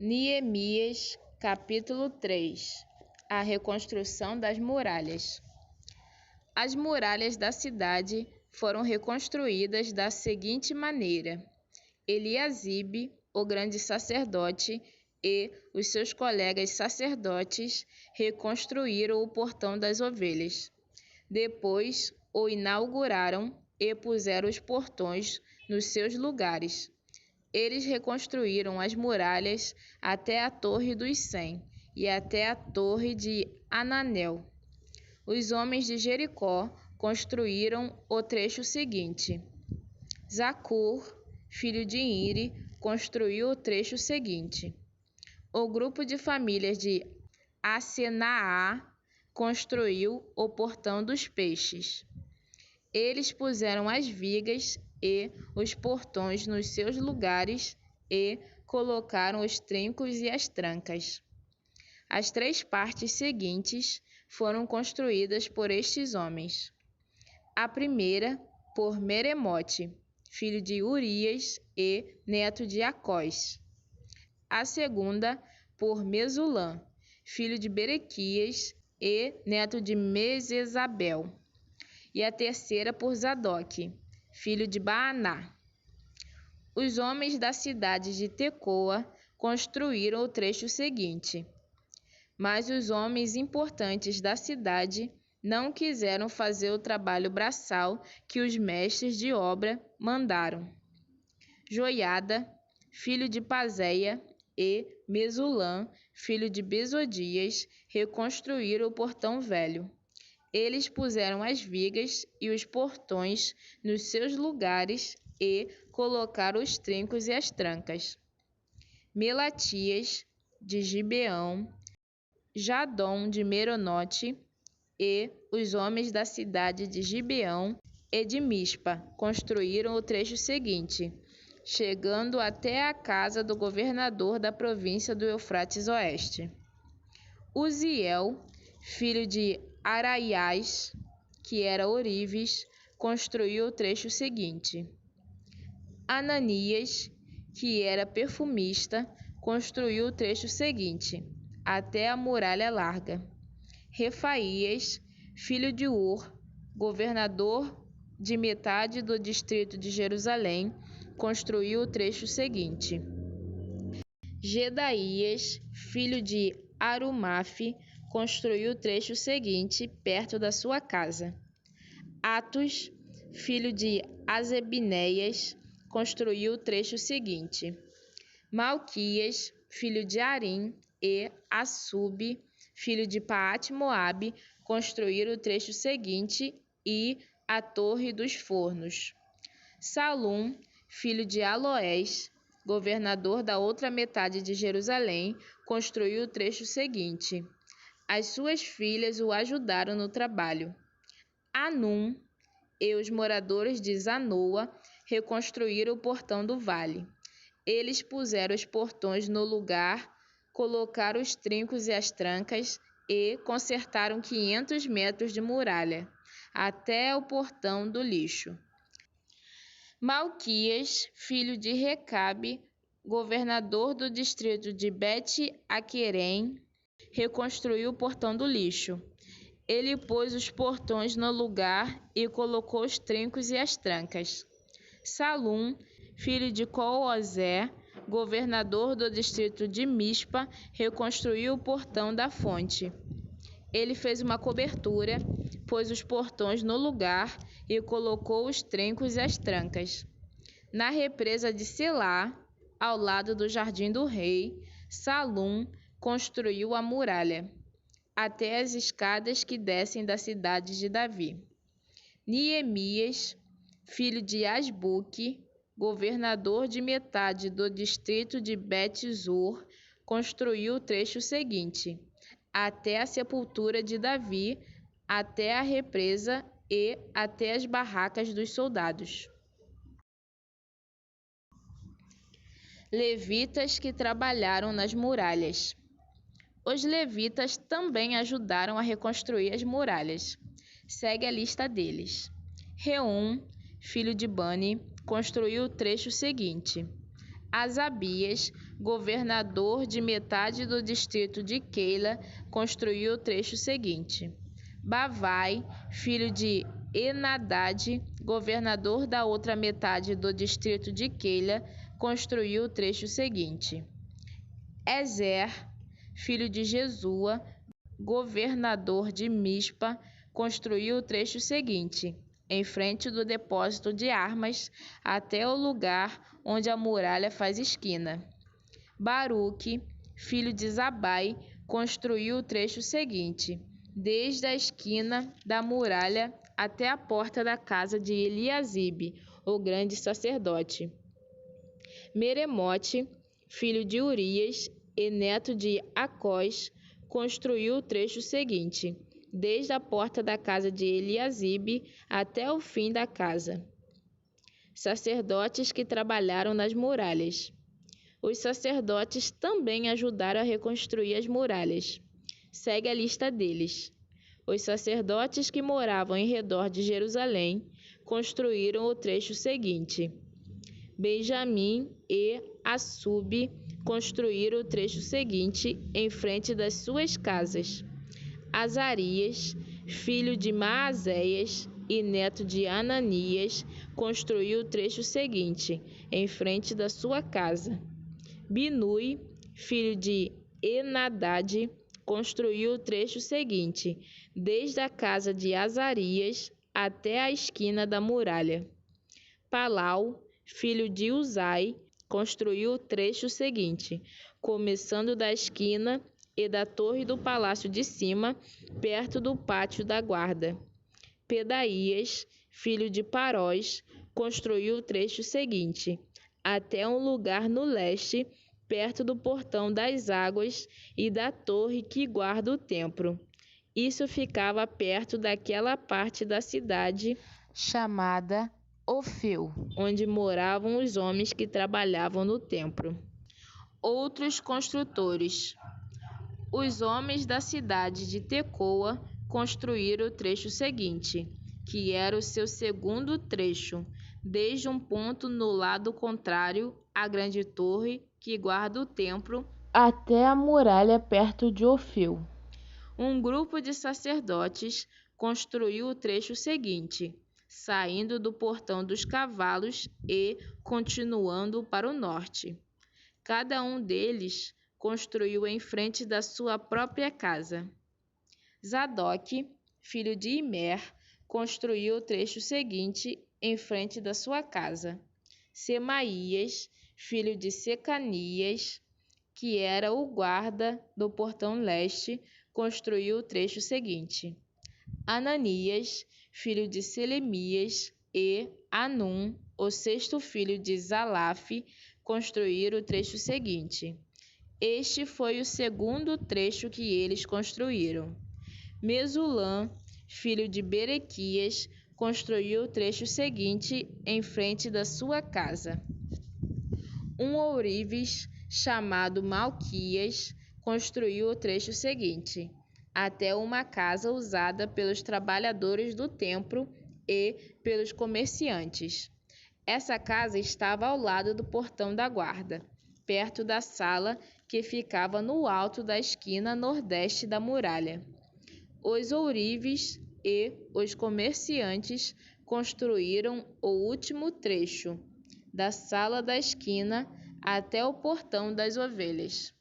Neemias, capítulo 3. A reconstrução das muralhas. As muralhas da cidade foram reconstruídas da seguinte maneira: Eliasibe, o grande sacerdote, e os seus colegas sacerdotes reconstruíram o portão das ovelhas. Depois o inauguraram e puseram os portões nos seus lugares. Eles reconstruíram as muralhas até a Torre dos 100 e até a Torre de Ananel. Os homens de Jericó construíram o trecho seguinte. Zacur, filho de Iri, construiu o trecho seguinte. O grupo de famílias de Asenaá construiu o portão dos peixes. Eles puseram as vigas e os portões nos seus lugares e colocaram os trincos e as trancas. As 3 partes seguintes foram construídas por estes homens. A primeira, por Meremote, filho de Urias e neto de Acós. A segunda, por Mesulã, filho de Berequias e neto de Mesesabel. E a terceira por Zadok, filho de Baaná. Os homens da cidade de Tecoa construíram o trecho seguinte. Mas os homens importantes da cidade não quiseram fazer o trabalho braçal que os mestres de obra mandaram. Joiada, filho de Pazéia, e Mesulã, filho de Besodias, reconstruíram o portão velho. Eles puseram as vigas e os portões nos seus lugares e colocaram os trincos e as trancas. Melatias, de Gibeão, Jadom de Meronote e os homens da cidade de Gibeão e de Mispa construíram o trecho seguinte, chegando até a casa do governador da província do Eufrates Oeste. Uziel, filho de Araiás, que era Orives, construiu o trecho seguinte. Ananias, que era perfumista, construiu o trecho seguinte, até a muralha larga. Refaías, filho de Ur, governador de metade do distrito de Jerusalém, construiu o trecho seguinte. Gedaías, filho de Arumafe, construiu o trecho seguinte, perto da sua casa. Atos, filho de Azebinéias, construiu o trecho seguinte. Malquias, filho de Arim, e Assub, filho de Paate-Moabe, construíram o trecho seguinte e a Torre dos Fornos. Salum, filho de Aloés, governador da outra metade de Jerusalém, construiu o trecho seguinte. As suas filhas o ajudaram no trabalho. Anum e os moradores de Zanoa reconstruíram o portão do vale. Eles puseram os portões no lugar, colocaram os trincos e as trancas e consertaram 500 metros de muralha, até o portão do lixo. Malquias, filho de Recabe, governador do distrito de Bet-Aquerem, reconstruiu o portão do lixo. Ele pôs os portões no lugar e colocou os trincos e as trancas. Salum, filho de Coozé, governador do distrito de Mispa, reconstruiu o portão da fonte. Ele fez uma cobertura, pôs os portões no lugar e colocou os trincos e as trancas. Na represa de Selá, ao lado do jardim do rei, Salum construiu a muralha, até as escadas que descem da cidade de Davi. Neemias, filho de Asbuque, governador de metade do distrito de Bet-Zur, construiu o trecho seguinte, até a sepultura de Davi, até a represa e até as barracas dos soldados. Levitas que trabalharam nas muralhas. Os levitas também ajudaram a reconstruir as muralhas. Segue a lista deles. Reum, filho de Bani, construiu o trecho seguinte. Asabias governador de metade do distrito de Keila, construiu o trecho seguinte. Bavai, filho de Enadad, governador da outra metade do distrito de Keila, construiu o trecho seguinte. Ezer, filho de Jesua, governador de Mispa, construiu o trecho seguinte, em frente do depósito de armas, até o lugar onde a muralha faz esquina. Baruque, filho de Zabai, construiu o trecho seguinte, desde a esquina da muralha até a porta da casa de Eliasibe, o grande sacerdote. Meremote, filho de Urias e neto de Acós, construiu o trecho seguinte, desde a porta da casa de Eliasibe até o fim da casa. Sacerdotes que trabalharam nas muralhas. Os sacerdotes também ajudaram a reconstruir as muralhas. Segue a lista deles. Os sacerdotes que moravam em redor de Jerusalém construíram o trecho seguinte. Benjamim e Assub construíram o trecho seguinte em frente das suas casas. Azarias, filho de Maazéias e neto de Ananias, construiu o trecho seguinte em frente da sua casa. Binui, filho de Enadad, construiu o trecho seguinte, desde a casa de Azarias até a esquina da muralha. Palau, filho de Uzai, construiu o trecho seguinte, começando da esquina e da torre do palácio de cima, perto do pátio da guarda. Pedaías, filho de Parós, construiu o trecho seguinte, até um lugar no leste, perto do portão das águas e da torre que guarda o templo. Isso ficava perto daquela parte da cidade chamada Ofeu, onde moravam os homens que trabalhavam no templo. Outros construtores. Os homens da cidade de Tecoa construíram o trecho seguinte, que era o seu segundo trecho, desde um ponto no lado contrário à grande torre que guarda o templo até a muralha perto de Ofeu. Um grupo de sacerdotes construiu o trecho seguinte, saindo do portão dos cavalos e continuando para o norte. Cada um deles construiu em frente da sua própria casa. Zadok, filho de Imer, construiu o trecho seguinte em frente da sua casa. Semaías, filho de Secanias, que era o guarda do portão leste, construiu o trecho seguinte. Ananias, filho de Selemias, e Anum, o sexto filho de Zalaf, construíram o trecho seguinte. Este foi o segundo trecho que eles construíram. Mesulã, filho de Berequias, construiu o trecho seguinte em frente da sua casa. Um ourives chamado Malquias construiu o trecho seguinte, até uma casa usada pelos trabalhadores do templo e pelos comerciantes. Essa casa estava ao lado do portão da guarda, perto da sala que ficava no alto da esquina nordeste da muralha. Os ourives e os comerciantes construíram o último trecho, da sala da esquina até o portão das ovelhas.